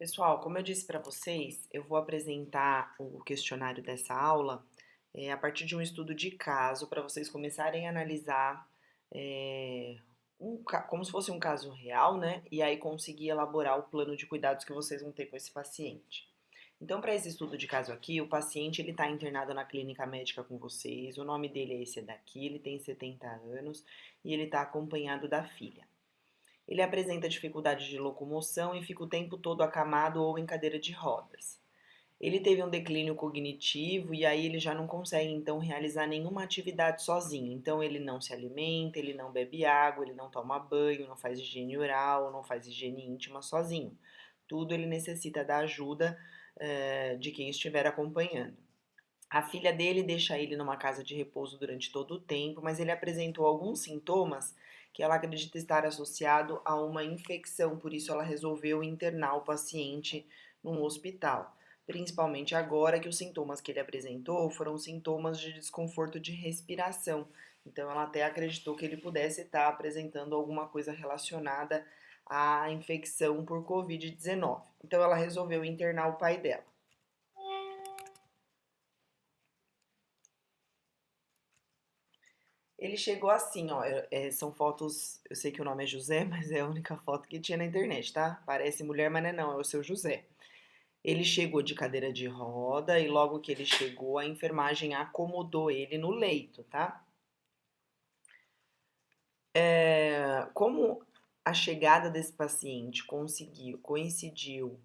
Pessoal, como eu disse para vocês, eu vou apresentar o questionário dessa aula a partir de um estudo de caso para vocês começarem a analisar eh, como se fosse um caso real, né? E aí conseguir elaborar o plano de cuidados que vocês vão ter com esse paciente. Então, para esse estudo de caso aqui, o paciente ele está internado na clínica médica com vocês. O nome dele é esse daqui. Ele tem 70 anos e ele está acompanhado da filha. Ele apresenta dificuldade de locomoção e fica o tempo todo acamado ou em cadeira de rodas. Ele teve um declínio cognitivo e aí ele já não consegue então realizar nenhuma atividade sozinho. Então ele não se alimenta, ele não bebe água, ele não toma banho, não faz higiene oral, não faz higiene íntima sozinho. Tudo ele necessita da ajuda de quem estiver acompanhando. A filha dele deixa ele numa casa de repouso durante todo o tempo, mas ele apresentou alguns sintomas que ela acredita estar associado a uma infecção, por isso ela resolveu internar o paciente num hospital. Principalmente agora que os sintomas que ele apresentou foram sintomas de desconforto de respiração. Então ela até acreditou que ele pudesse estar apresentando alguma coisa relacionada à infecção por Covid-19. Então ela resolveu internar o pai dela. Ele chegou assim, ó, são fotos, eu sei que o nome é José, mas é a única foto que tinha na internet, tá? Parece mulher, mas não, é o seu José. Ele chegou de cadeira de roda e logo que ele chegou, a enfermagem acomodou ele no leito, tá? Como a chegada desse paciente coincidiu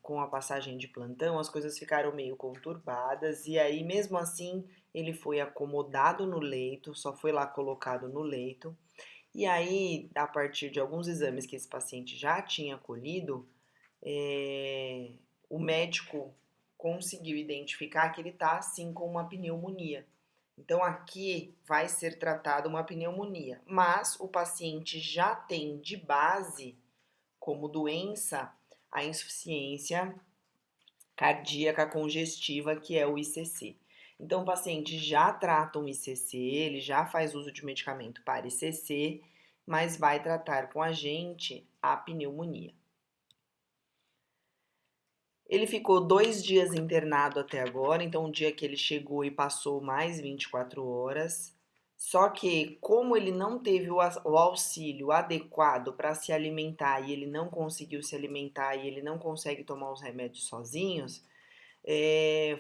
com a passagem de plantão, as coisas ficaram meio conturbadas e aí, mesmo assim, ele foi acomodado no leito, só foi lá colocado no leito. E aí, a partir de alguns exames que esse paciente já tinha colhido, é, o médico conseguiu identificar que ele está assim com uma pneumonia. Então, aqui vai ser tratada uma pneumonia, mas o paciente já tem de base como doença a insuficiência cardíaca congestiva, que é o ICC. Então, o paciente já trata um ICC, ele já faz uso de medicamento para ICC, mas vai tratar com a gente a pneumonia. Ele ficou 2 dias internado até agora, então o dia que ele chegou e passou mais 24 horas. Só que, como ele não teve o auxílio adequado para se alimentar e ele não conseguiu se alimentar e ele não consegue tomar os remédios sozinhos,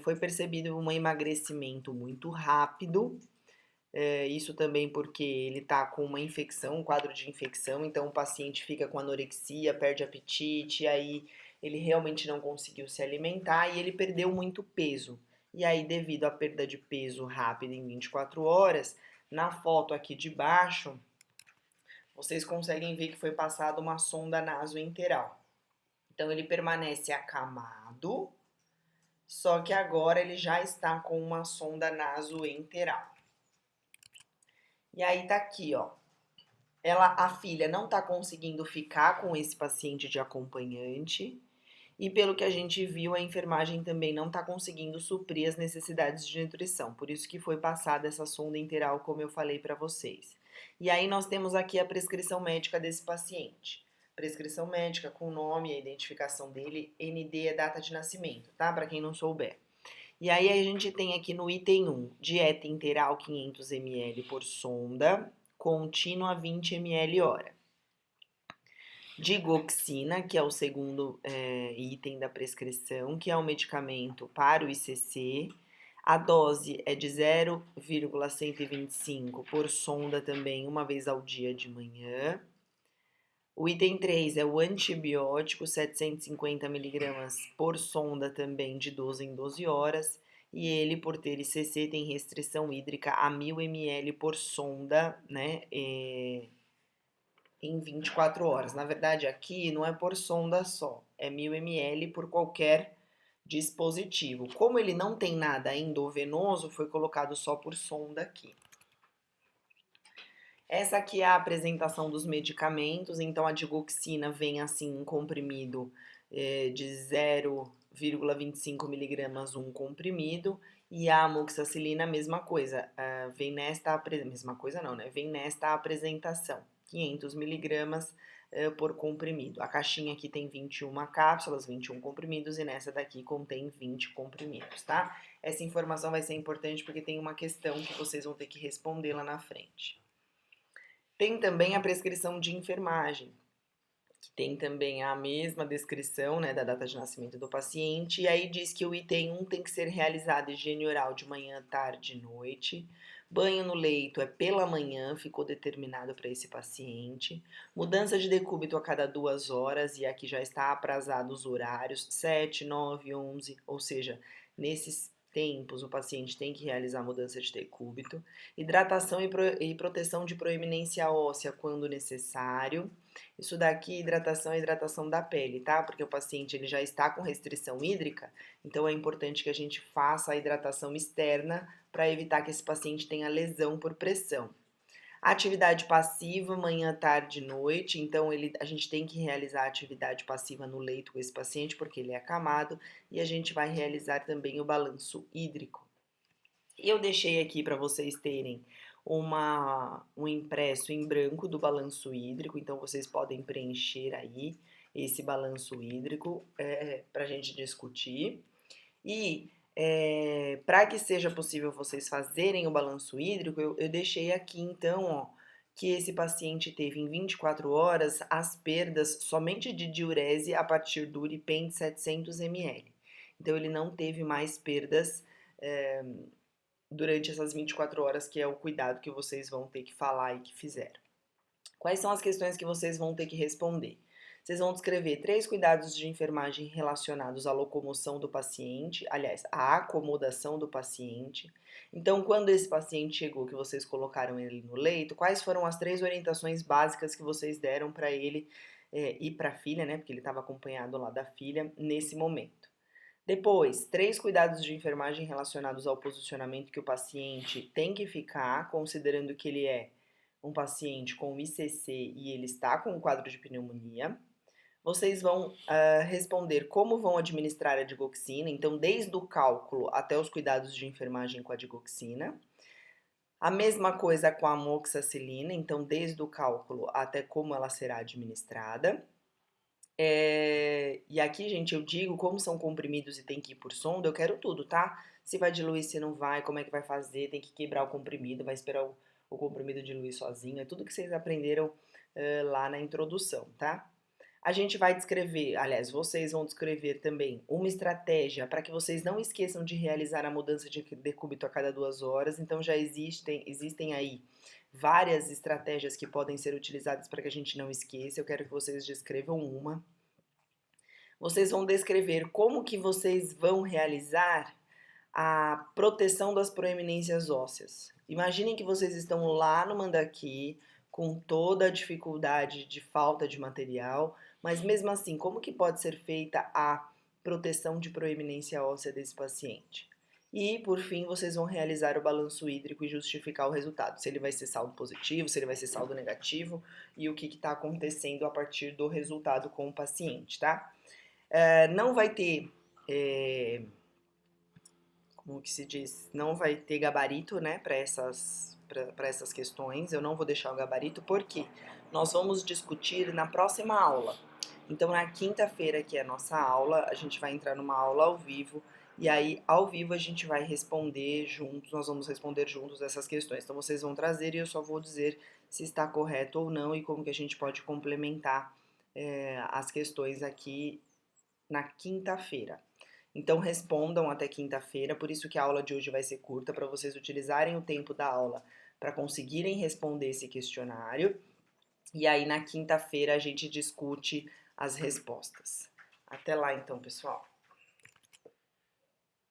foi percebido um emagrecimento muito rápido. Isso também porque ele está com uma infecção, um quadro de infecção, então o paciente fica com anorexia, perde apetite, aí ele realmente não conseguiu se alimentar e ele perdeu muito peso. E aí, devido à perda de peso rápida em 24 horas, na foto aqui de baixo, vocês conseguem ver que foi passada uma sonda nasoenteral. Então, ele permanece acamado, só que agora ele já está com uma sonda nasoenteral. E aí tá aqui, ó. A filha não tá conseguindo ficar com esse paciente de acompanhante. E pelo que a gente viu, a enfermagem também não está conseguindo suprir as necessidades de nutrição. Por isso que foi passada essa sonda enteral, como eu falei para vocês. E aí nós temos aqui a prescrição médica desse paciente. Prescrição médica com o nome e a identificação dele, ND é data de nascimento, tá? Para quem não souber. E aí a gente tem aqui no item 1, dieta interal 500 ml por sonda, contínua 20 ml hora. Digoxina, que é o segundo item da prescrição, que é um medicamento para o ICC. A dose é de 0,125 por sonda também, uma vez ao dia de manhã. O item 3 é o antibiótico, 750 miligramas por sonda também, de 12 em 12 horas. E ele, por ter ICC, tem restrição hídrica a 1000 ml por sonda, né? Em 24 horas. Na verdade, aqui não é por sonda só, é 1000 ml por qualquer dispositivo. Como ele não tem nada endovenoso, foi colocado só por sonda aqui. Essa aqui é a apresentação dos medicamentos, então a digoxina vem assim, um comprimido de 0,25 miligramas, um comprimido, e a amoxicilina, mesma coisa, vem nesta, mesma coisa não, né? Vem nesta apresentação. 500 miligramas por comprimido. A caixinha aqui tem 21 cápsulas, 21 comprimidos, e nessa daqui contém 20 comprimidos, tá? Essa informação vai ser importante porque tem uma questão que vocês vão ter que responder lá na frente. Tem também a prescrição de enfermagem, que tem também a mesma descrição, né, da data de nascimento do paciente, e aí diz que o item 1 tem que ser realizado higiene oral de manhã, tarde e noite. Banho no leito é pela manhã, ficou determinado para esse paciente. Mudança de decúbito a cada 2 horas, e aqui já está aprazado os horários, 7, 9, 11, ou seja, nesses tempos o paciente tem que realizar mudança de decúbito. Hidratação e proteção de proeminência óssea quando necessário. Isso daqui, hidratação é hidratação da pele, tá? Porque o paciente ele já está com restrição hídrica, então é importante que a gente faça a hidratação externa para evitar que esse paciente tenha lesão por pressão. Atividade passiva, manhã, tarde e noite, então a gente tem que realizar a atividade passiva no leito com esse paciente, porque ele é acamado, e a gente vai realizar também o balanço hídrico. Eu deixei aqui para vocês terem um impresso em branco do balanço hídrico, então vocês podem preencher aí esse balanço hídrico para a gente discutir. E para que seja possível vocês fazerem o balanço hídrico, eu deixei aqui então, ó, que esse paciente teve em 24 horas as perdas somente de diurese a partir do Uripen de 700 ml. Então ele não teve mais perdas durante essas 24 horas, que é o cuidado que vocês vão ter que falar e que fizeram. Quais são as questões que vocês vão ter que responder? Vocês vão descrever 3 cuidados de enfermagem relacionados à locomoção do paciente, aliás, à acomodação do paciente. Então, quando esse paciente chegou, que vocês colocaram ele no leito, quais foram as 3 orientações básicas que vocês deram para ele e para a filha, né? Porque ele estava acompanhado lá da filha nesse momento. Depois, 3 cuidados de enfermagem relacionados ao posicionamento que o paciente tem que ficar, considerando que ele é um paciente com ICC e ele está com um quadro de pneumonia. Vocês vão responder como vão administrar a digoxina, então desde o cálculo até os cuidados de enfermagem com a digoxina. A mesma coisa com a amoxicilina, então desde o cálculo até como ela será administrada. E aqui, gente, eu digo, como são comprimidos e tem que ir por sonda, eu quero tudo, tá? Se vai diluir, se não vai, como é que vai fazer, tem que quebrar o comprimido, vai esperar o comprimido diluir sozinho, é tudo que vocês aprenderam lá na introdução, tá? A gente vai descrever, aliás, vocês vão descrever também uma estratégia para que vocês não esqueçam de realizar a mudança de decúbito a cada 2 horas, então já existem aí várias estratégias que podem ser utilizadas para que a gente não esqueça. Eu quero que vocês descrevam uma. Vocês vão descrever como que vocês vão realizar a proteção das proeminências ósseas. Imaginem que vocês estão lá no Mandaki com toda a dificuldade de falta de material, mas mesmo assim, como que pode ser feita a proteção de proeminência óssea desse paciente? E, por fim, vocês vão realizar o balanço hídrico e justificar o resultado. Se ele vai ser saldo positivo, se ele vai ser saldo negativo e o que está acontecendo a partir do resultado com o paciente, tá? Não vai ter, como que se diz, não vai ter gabarito, né, para essas questões. Eu não vou deixar o gabarito porque nós vamos discutir na próxima aula. Então, na quinta-feira, que é a nossa aula, a gente vai entrar numa aula ao vivo, e aí, ao vivo, a gente vai responder juntos, nós vamos responder juntos essas questões. Então, vocês vão trazer e eu só vou dizer se está correto ou não e como que a gente pode complementar as questões aqui na quinta-feira. Então, respondam até quinta-feira, por isso que a aula de hoje vai ser curta, para vocês utilizarem o tempo da aula para conseguirem responder esse questionário. E aí, na quinta-feira, a gente discute as respostas. Até lá, então, pessoal.